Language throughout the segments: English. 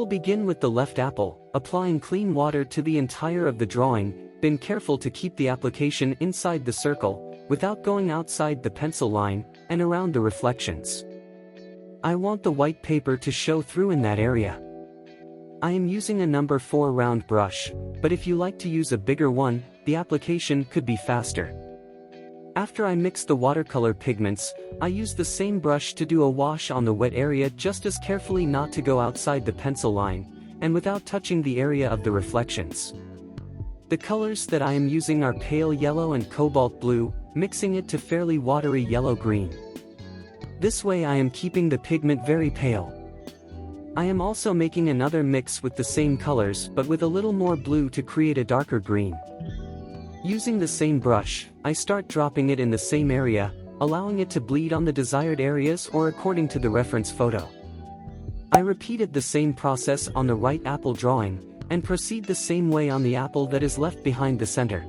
begin with the left apple, applying clean water to the entire of the drawing, being careful to keep the application inside the circle, without going outside the pencil line, and around the reflections. I want the white paper to show through in that area. I am using a number 4 round brush, but if you like to use a bigger one, the application could be faster. After I mix the watercolor pigments, I use the same brush to do a wash on the wet area just as carefully not to go outside the pencil line, and without touching the area of the reflections. The colors that I am using are pale yellow and cobalt blue, mixing it to fairly watery yellow-green. This way I am keeping the pigment very pale. I am also making another mix with the same colors but with a little more blue to create a darker green. Using the same brush, I start dropping it in the same area, allowing it to bleed on the desired areas or according to the reference photo. I repeated the same process on the right apple drawing, and proceed the same way on the apple that is left behind the center.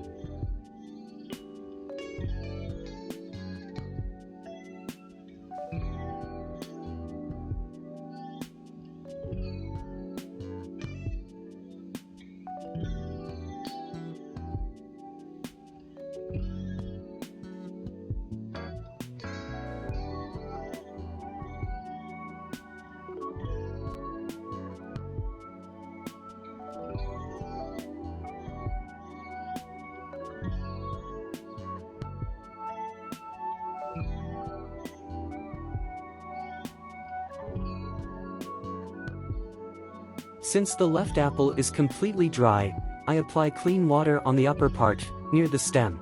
Since the left apple is completely dry, I apply clean water on the upper part, near the stem.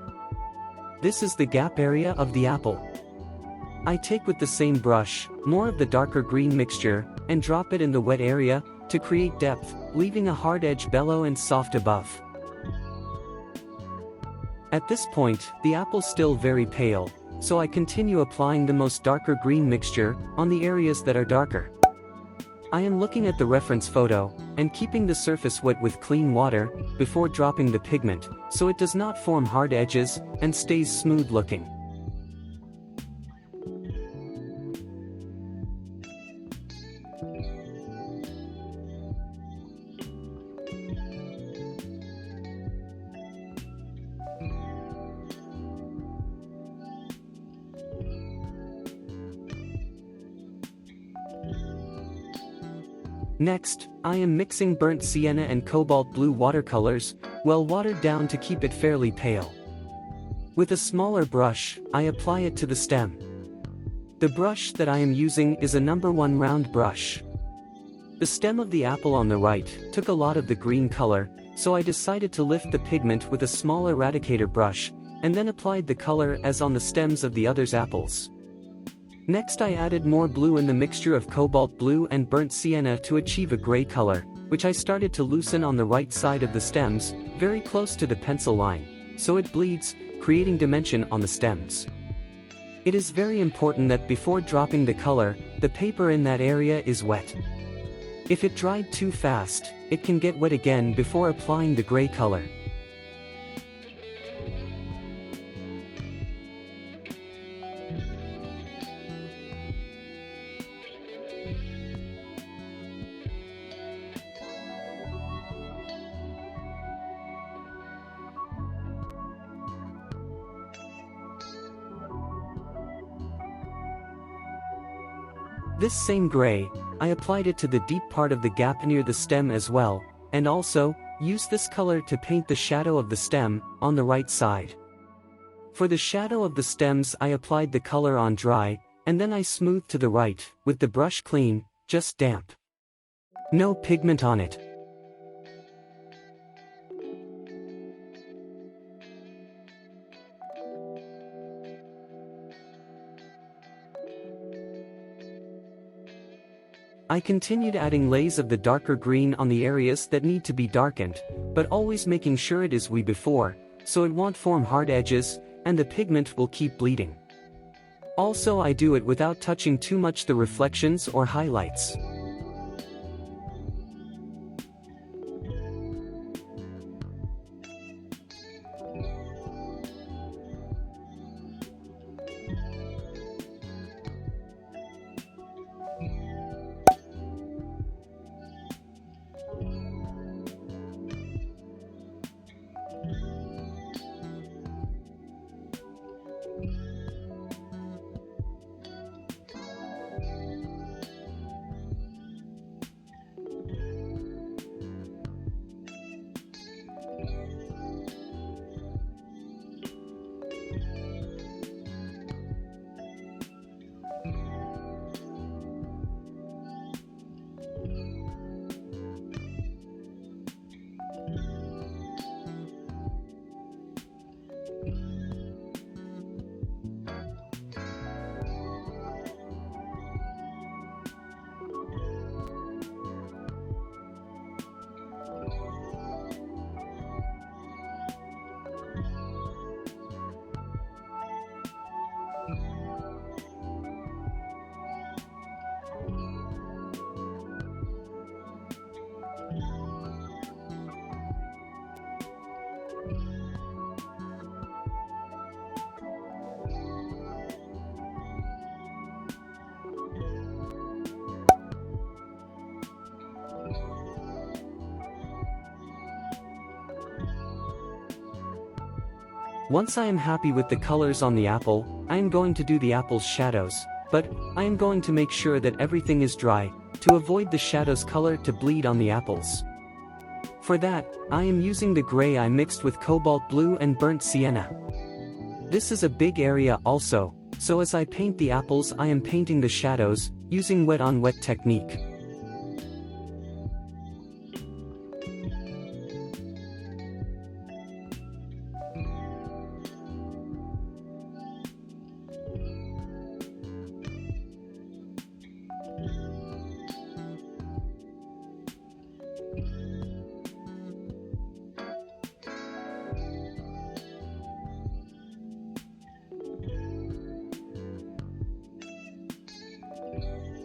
This is the gap area of the apple. I take with the same brush, more of the darker green mixture, and drop it in the wet area, to create depth, leaving a hard edge below and soft above. At this point, the apple's still very pale, so I continue applying the most darker green mixture, on the areas that are darker. I am looking at the reference photo, and keeping the surface wet with clean water, before dropping the pigment, so it does not form hard edges, and stays smooth looking. Next, I am mixing burnt sienna and cobalt blue watercolors, well watered down to keep it fairly pale. With a smaller brush, I apply it to the stem. The brush that I am using is a number 1 round brush. The stem of the apple on the right took a lot of the green color, so I decided to lift the pigment with a small eradicator brush, and then applied the color as on the stems of the other apples. Next I added more blue in the mixture of cobalt blue and burnt sienna to achieve a gray color, which I started to loosen on the right side of the stems, very close to the pencil line, so it bleeds, creating dimension on the stems. It is very important that before dropping the color, the paper in that area is wet. If it dried too fast, it can get wet again before applying the gray color. This same gray, I applied it to the deep part of the gap near the stem as well, and also, used this color to paint the shadow of the stem, on the right side. For the shadow of the stems I applied the color on dry, and then I smoothed to the right, with the brush clean, just damp. No pigment on it. I continued adding layers of the darker green on the areas that need to be darkened, but always making sure it is way before, so it won't form hard edges, and the pigment will keep bleeding. Also I do it without touching too much the reflections or highlights. Once I am happy with the colors on the apple, I am going to do the apple's shadows, but I am going to make sure that everything is dry, to avoid the shadow's color to bleed on the apples. For that, I am using the gray I mixed with cobalt blue and burnt sienna. This is a big area also, so as I paint the apples I am painting the shadows, using wet-on-wet technique.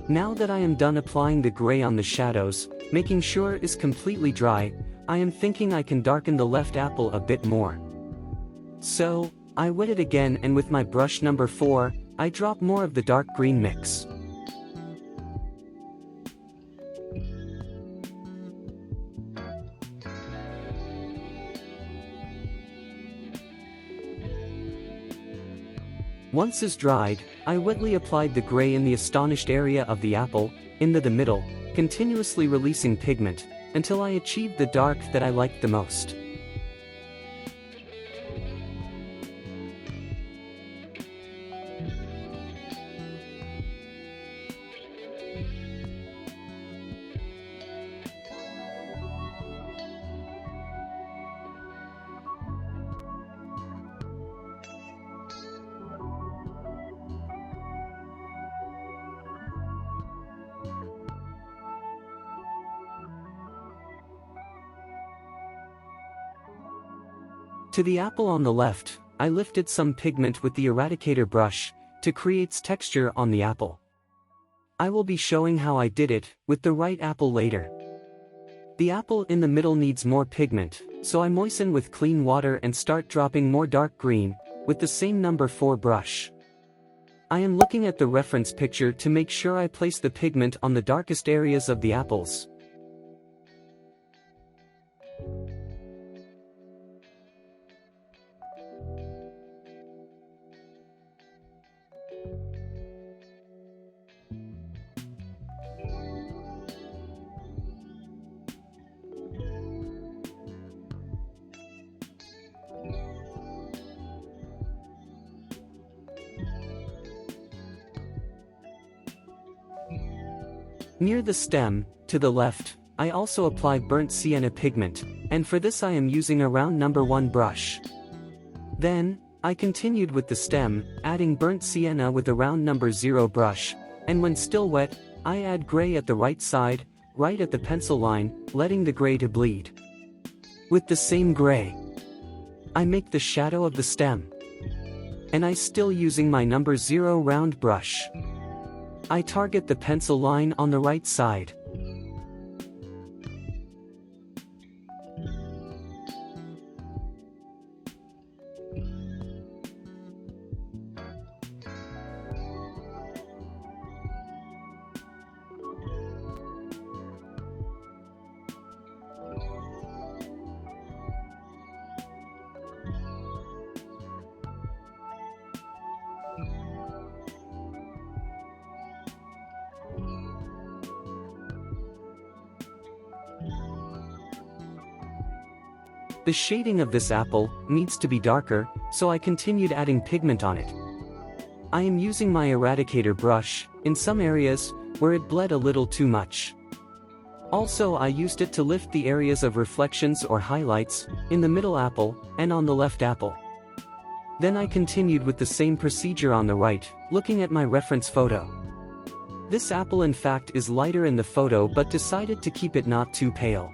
Now that I am done applying the gray on the shadows, making sure it is completely dry, I am thinking I can darken the left apple a bit more. So, I wet it again and with my brush number 4, I drop more of the dark green mix. Once is dried, I wetly applied the gray in the astonished area of the apple, into the middle, continuously releasing pigment, until I achieved the dark that I liked the most. To the apple on the left, I lifted some pigment with the eradicator brush, to create texture on the apple. I will be showing how I did it, with the right apple later. The apple in the middle needs more pigment, so I moisten with clean water and start dropping more dark green, with the same number 4 brush. I am looking at the reference picture to make sure I place the pigment on the darkest areas of the apples. Near the stem, to the left, I also apply burnt sienna pigment, and for this I am using a round number 1 brush. Then, I continued with the stem, adding burnt sienna with a round number 0 brush, and when still wet, I add gray at the right side, right at the pencil line, letting the gray to bleed. With the same gray, I make the shadow of the stem. And I still using my number 0 round brush. I target the pencil line on the right side. The shading of this apple needs to be darker, so I continued adding pigment on it. I am using my eradicator brush, in some areas, where it bled a little too much. Also I used it to lift the areas of reflections or highlights, in the middle apple, and on the left apple. Then I continued with the same procedure on the right, looking at my reference photo. This apple in fact is lighter in the photo but decided to keep it not too pale.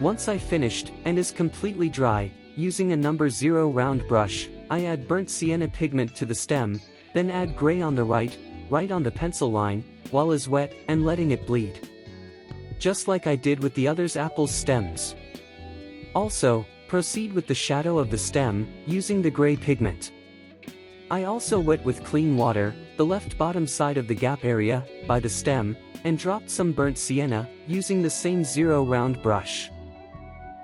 Once I finished, and is completely dry, using a number 0 round brush, I add burnt sienna pigment to the stem, then add gray on the right on the pencil line, while is wet, and letting it bleed. Just like I did with the others apple's stems. Also, proceed with the shadow of the stem, using the gray pigment. I also wet with clean water, the left bottom side of the gap area, by the stem, and dropped some burnt sienna, using the same 0 round brush.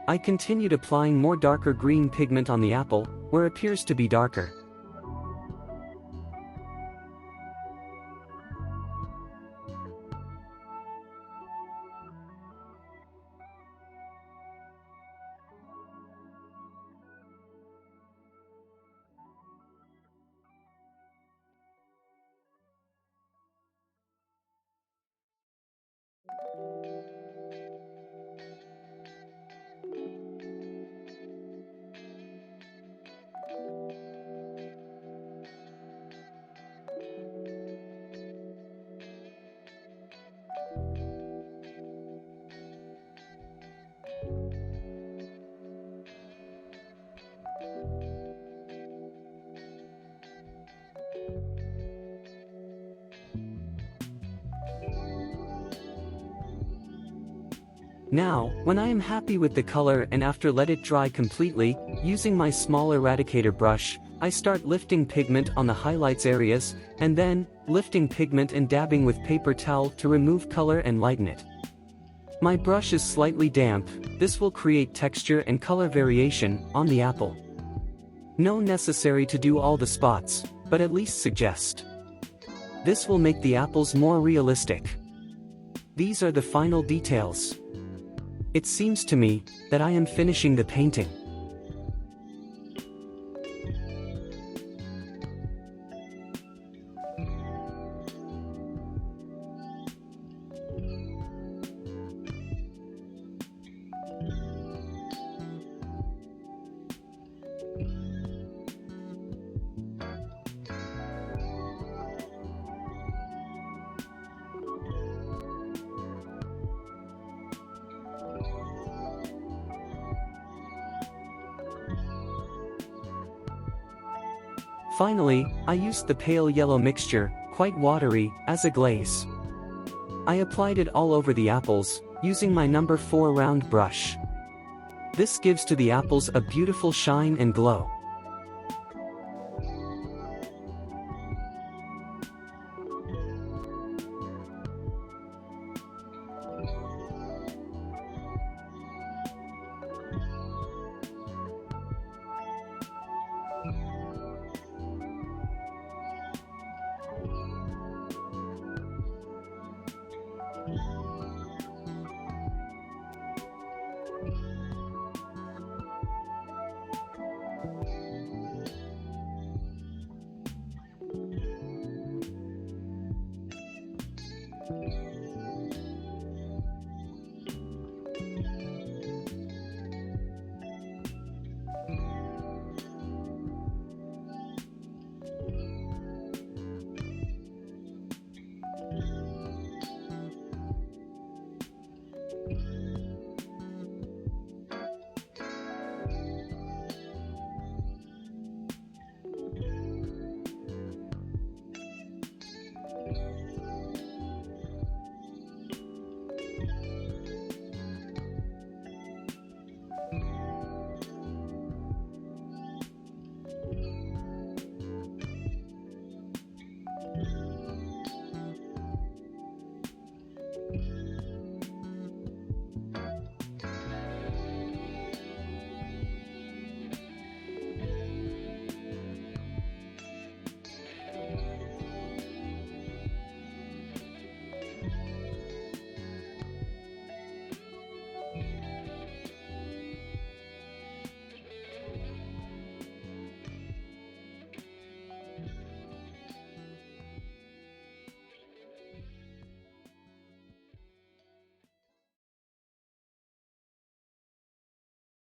I continued applying more darker green pigment on the apple, where it appears to be darker. Now, when I am happy with the color and after let it dry completely, using my small eradicator brush, I start lifting pigment on the highlights areas, and then, lifting pigment and dabbing with paper towel to remove color and lighten it. My brush is slightly damp, this will create texture and color variation on the apple. No necessary to do all the spots, but at least suggest. This will make the apples more realistic. These are the final details. It seems to me that I am finishing the painting. Finally, I used the pale yellow mixture, quite watery, as a glaze. I applied it all over the apples, using my number 4 round brush. This gives to the apples a beautiful shine and glow.